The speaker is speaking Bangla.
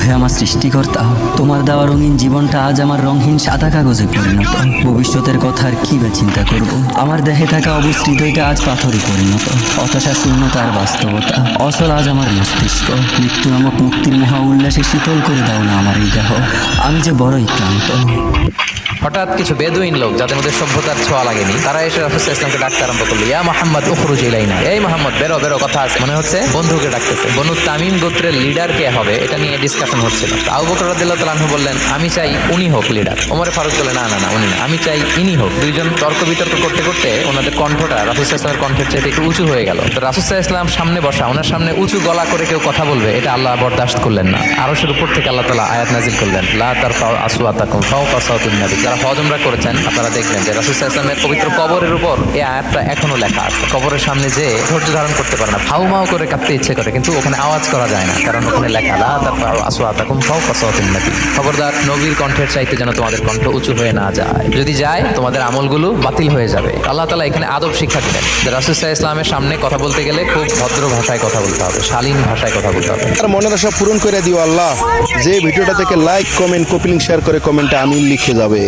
হে আমার সৃষ্টিকর্তা, তোমার দেওয়া রঙিন জীবনটা আজ আমার রঙহীন সাদা কাগজে পরিণত। ভবিষ্যতের কথা আর কি বা চিন্তা করব। আমার দেহে থাকা অবুঝ হৃদয়টা আজ পাথরে পরিণত। হতাশা শূন্যতার বাস্তবতা অচল আজ আমার মস্তিষ্ক। মৃত্যু নামক মুক্তির মহা উল্লাসে শীতল করে দাও না আমার এই দেহ। আমি যে বড়ই ক্লান্ত। হঠাৎ কিছু বেদুইন লোক যাদের মধ্যে সভ্যতার ছোঁয়া লাগেনি, তারা এসে রাসূল ইসলামকে ডাকতে আরম্ভ করলো, ইয়া মুহাম্মদ উখরুজ ইলাইনা, এই মুহাম্মদ বেরো বেরো, কথা আছে। মনে হচ্ছে বন্ধুকে ডাকতেছে। বনু তামিম গোত্রের লিডার কে হবে এটা নিয়ে ডিসকাশন হচ্ছিল। তো আবু বকর রাদিয়াল্লাহু তাআলা আনহু বললেন, আমি চাই উনি হোক লিডার। ওমর ফারুক বললেন, না না না, উনি না, আমি চাই ইনি হোক। দুইজন তর্ক বিতর্ক করতে করতে ওনাদের কণ্ঠটা রাসূল ইসলামের কণ্ঠের চাইতে একটু উঁচু হয়ে গেল। তো রাসূল ইসলাম সামনে বসা, ওনার সামনে উঁচু গলা করে কেউ কথা বলবে এটা আল্লাহ বরদাস্ত করলেন না। আরশের উপর থেকে আল্লাহ তাআলা আয়াত নাজিল করলেন, লা তারফাউ আসওয়াতাকুম ফাওকা সাওতিন নবী। যারা হজ উমরা করেছেন আপনারা দেখবেন যে রাসূল সাল্লাল্লাহু আলাইহি ওয়াসাল্লামের পবিত্র কবরের উপর এই আয়াতটা এখনো লেখা আছে। কবরের সামনে যে ধৈর্য ধারণ করতে পারে না, হাউমাউ করে কাঁপতে ইচ্ছে করে, কিন্তু ওখানে আওয়াজ করা যায় না, কারণ ওখানে লেখা, লা তারফাউ আসওয়াতাকুম ফাওকা সাওতিন নবী। খবরদার নবীর কণ্ঠের চাইতে যেন তোমাদের কণ্ঠ উঁচু হয়ে না যায়। যদি যায় তোমাদের আমলগুলো বাতিল হয়ে যাবে। আল্লাহ তাআলা এখানে আদব শিক্ষা দিলেন যে রাসূল সাল্লাল্লাহু আলাইহি ওয়াসাল্লামের সামনে কথা বলতে গেলে খুব ভদ্র ভাষায় কথা বলতে হবে, শালীন ভাষায় কথা বলতে হবে। আর মনের আশা পূরণ করে দিও আল্লাহ। যে ভিডিওটা থেকে লাইক কমেন্ট কপিলিং শেয়ার করে কমেন্টে আমিন লিখে যাবে।